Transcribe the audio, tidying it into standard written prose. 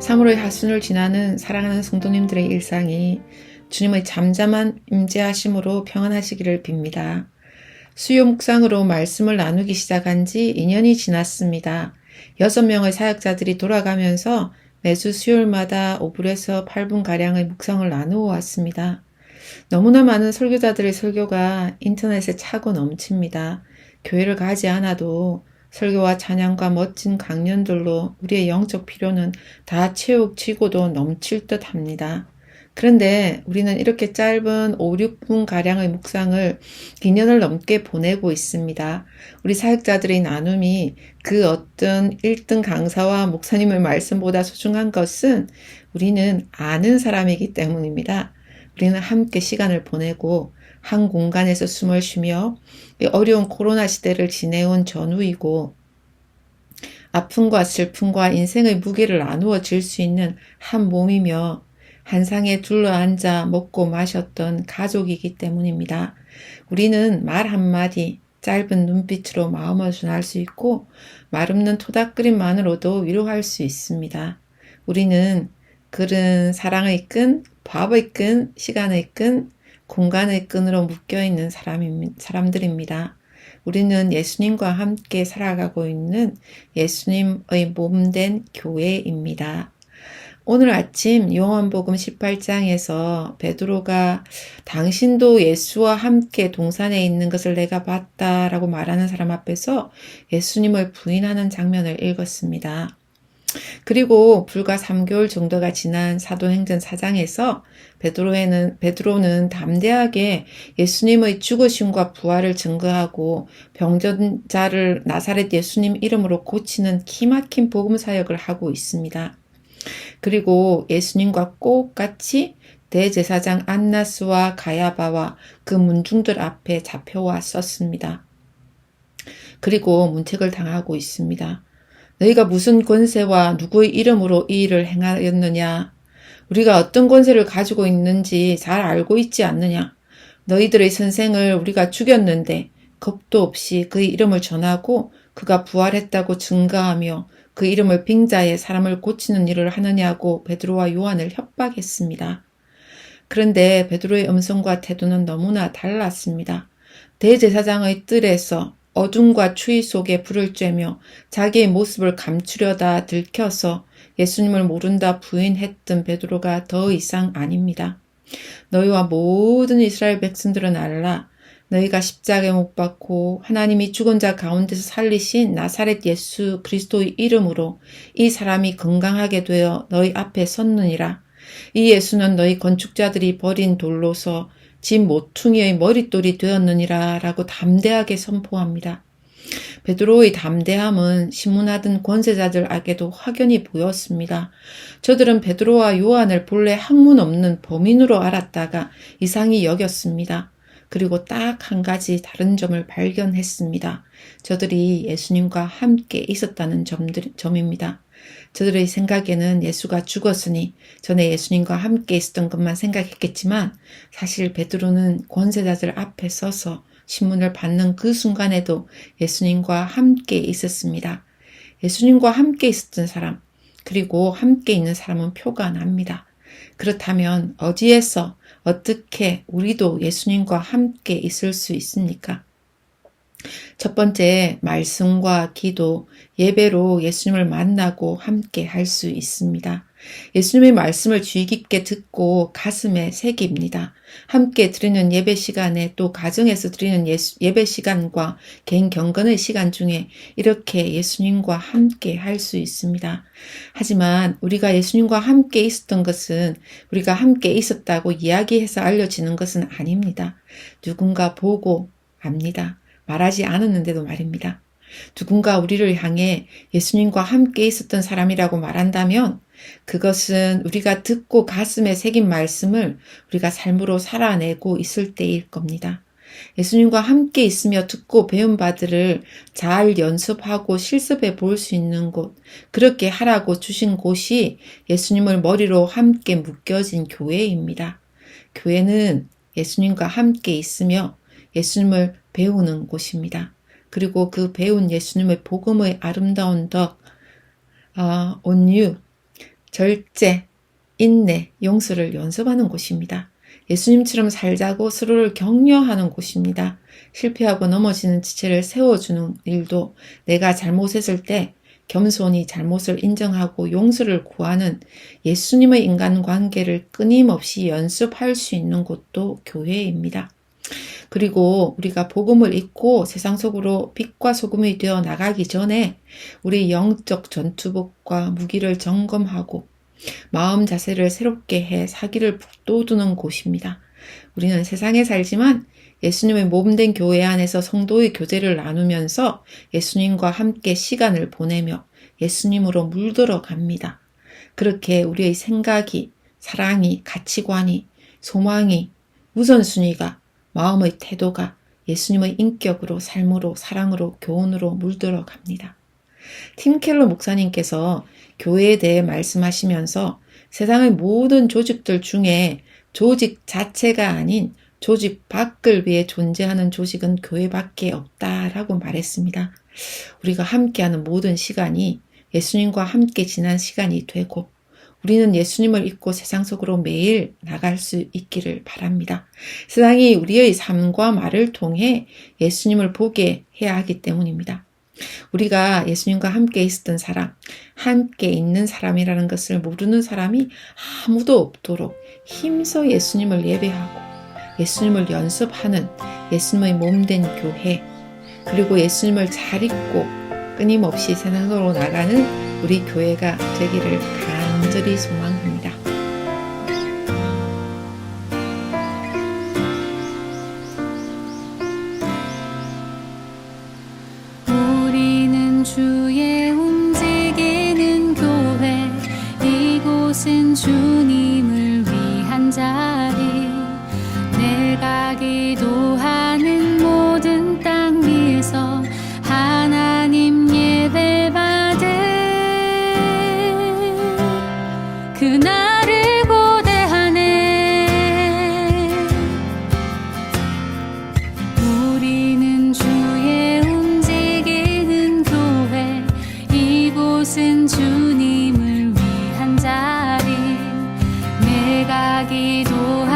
3월의 하순을 지나는 사랑하는 성도님들의 일상이 주님의 잠잠한 임재하심으로 평안하시기를 빕니다. 수요 묵상으로 말씀을 나누기 시작한 지 2년이 지났습니다. 6명의 사역자들이 돌아가면서 매주 수요일마다 5분에서 8분가량의 묵상을 나누어 왔습니다. 너무나 많은 설교자들의 설교가 인터넷에 차고 넘칩니다. 교회를 가지 않아도 설교와 찬양과 멋진 강연들로 우리의 영적 필요는 다 채우치고도 넘칠 듯 합니다. 그런데 우리는 이렇게 짧은 5, 6분가량의 묵상을 2년을 넘게 보내고 있습니다. 우리 사역자들의 나눔이 그 어떤 1등 강사와 목사님의 말씀보다 소중한 것은 우리는 아는 사람이기 때문입니다. 우리는 함께 시간을 보내고 한 공간에서 숨을 쉬며 어려운 코로나 시대를 지내온 전후이고 아픔과 슬픔과 인생의 무게를 나누어 질 수 있는 한 몸이며 한 상에 둘러앉아 먹고 마셨던 가족이기 때문입니다. 우리는 말 한마디, 짧은 눈빛으로 마음을 전할 수 있고 말없는 토닥거림만으로도 위로할 수 있습니다. 우리는 그런 사랑의 끈, 밥의 끈, 시간의 끈, 공간의 끈으로 묶여있는 사람들입니다. 우리는 예수님과 함께 살아가고 있는 예수님의 몸된 교회입니다. 오늘 아침 요한복음 18장에서 베드로가 당신도 예수와 함께 동산에 있는 것을 내가 봤다라고 말하는 사람 앞에서 예수님을 부인하는 장면을 읽었습니다. 그리고 불과 3개월 정도가 지난 사도행전 4장에서 베드로는 담대하게 예수님의 죽으심과 부활을 증거하고 병든 자를 나사렛 예수님 이름으로 고치는 기막힌 복음 사역을 하고 있습니다. 그리고 예수님과 똑같이 대제사장 안나스와 가야바와 그 문중들 앞에 잡혀와 섰습니다. 그리고 문책을 당하고 있습니다. 너희가 무슨 권세와 누구의 이름으로 이 일을 행하였느냐? 우리가 어떤 권세를 가지고 있는지 잘 알고 있지 않느냐? 너희들의 선생을 우리가 죽였는데 겁도 없이 그의 이름을 전하고 그가 부활했다고 증거하며 그 이름을 빙자해 사람을 고치는 일을 하느냐고 베드로와 요한을 협박했습니다. 그런데 베드로의 음성과 태도는 너무나 달랐습니다. 대제사장의 뜰에서 어둠과 추위 속에 불을 쬐며 자기의 모습을 감추려다 들켜서 예수님을 모른다 부인했던 베드로가 더 이상 아닙니다. 너희와 모든 이스라엘 백성들은 알라. 너희가 십자가에 못 박고 하나님이 죽은 자 가운데서 살리신 나사렛 예수 그리스도의 이름으로 이 사람이 건강하게 되어 너희 앞에 섰느니라. 이 예수는 너희 건축자들이 버린 돌로서 집 모퉁이의 머릿돌이 되었느니라 라고 담대하게 선포합니다. 베드로의 담대함은 신문하던 권세자들에게도 확연히 보였습니다. 저들은 베드로와 요한을 본래 학문 없는 범인으로 알았다가 이상히 여겼습니다. 그리고 딱 한 가지 다른 점을 발견했습니다. 저들이 예수님과 함께 있었다는 점입니다. 저들의 생각에는 예수가 죽었으니 전에 예수님과 함께 있었던 것만 생각했겠지만 사실 베드로는 권세자들 앞에 서서 신문을 받는 그 순간에도 예수님과 함께 있었습니다. 예수님과 함께 있었던 사람, 그리고 함께 있는 사람은 표가 납니다. 그렇다면 어디에서 어떻게 우리도 예수님과 함께 있을 수 있습니까? 첫 번째, 말씀과 기도, 예배로 예수님을 만나고 함께 할 수 있습니다. 예수님의 말씀을 주의 깊게 듣고 가슴에 새깁니다. 함께 드리는 예배 시간에 또 가정에서 드리는 예배 시간과 개인 경건의 시간 중에 이렇게 예수님과 함께 할 수 있습니다. 하지만 우리가 예수님과 함께 있었던 것은 우리가 함께 있었다고 이야기해서 알려지는 것은 아닙니다. 누군가 보고 압니다. 말하지 않았는데도 말입니다. 누군가 우리를 향해 예수님과 함께 있었던 사람이라고 말한다면 그것은 우리가 듣고 가슴에 새긴 말씀을 우리가 삶으로 살아내고 있을 때일 겁니다. 예수님과 함께 있으며 듣고 배운 바들을 잘 연습하고 실습해 볼 수 있는 곳, 그렇게 하라고 주신 곳이 예수님을 머리로 함께 묶여진 교회입니다. 교회는 예수님과 함께 있으며 예수님을 배우는 곳입니다. 그리고 그 배운 예수님의 복음의 아름다운 덕, 온유, 절제, 인내, 용서를 연습하는 곳입니다. 예수님처럼 살자고 서로를 격려하는 곳입니다. 실패하고 넘어지는 지체를 세워주는 일도 내가 잘못했을 때 겸손히 잘못을 인정하고 용서를 구하는 예수님의 인간관계를 끊임없이 연습할 수 있는 곳도 교회입니다. 그리고 우리가 복음을 잊고 세상 속으로 빛과 소금이 되어 나가기 전에 우리 영적 전투복과 무기를 점검하고 마음 자세를 새롭게 해 사기를 북돋우는 곳입니다. 우리는 세상에 살지만 예수님의 몸된 교회 안에서 성도의 교제를 나누면서 예수님과 함께 시간을 보내며 예수님으로 물들어 갑니다. 그렇게 우리의 생각이, 사랑이, 가치관이, 소망이, 우선순위가, 마음의 태도가 예수님의 인격으로, 삶으로, 사랑으로, 교훈으로 물들어 갑니다. 팀 켈러 목사님께서 교회에 대해 말씀하시면서 세상의 모든 조직들 중에 조직 자체가 아닌 조직 밖을 위해 존재하는 조직은 교회밖에 없다라고 말했습니다. 우리가 함께하는 모든 시간이 예수님과 함께 지난 시간이 되고 우리는 예수님을 잊고 세상 속으로 매일 나갈 수 있기를 바랍니다. 세상이 우리의 삶과 말을 통해 예수님을 보게 해야 하기 때문입니다. 우리가 예수님과 함께 있었던 사람, 함께 있는 사람이라는 것을 모르는 사람이 아무도 없도록 힘써 예수님을 예배하고 예수님을 연습하는 예수님의 몸된 교회, 그리고 예수님을 잘 잊고 끊임없이 세상으로 나가는 우리 교회가 되기를 간절히 소망합니다. 우리는 주의 움직이는 교회, 이곳은 주님을 위한 자리. 내가 기도하는 모든 땅 위에서 하나님 예배받을 그날을 고대하네. 우리는 주의 움직이는 교회, 이곳은 주님을 위한 자리. 내가 기도하는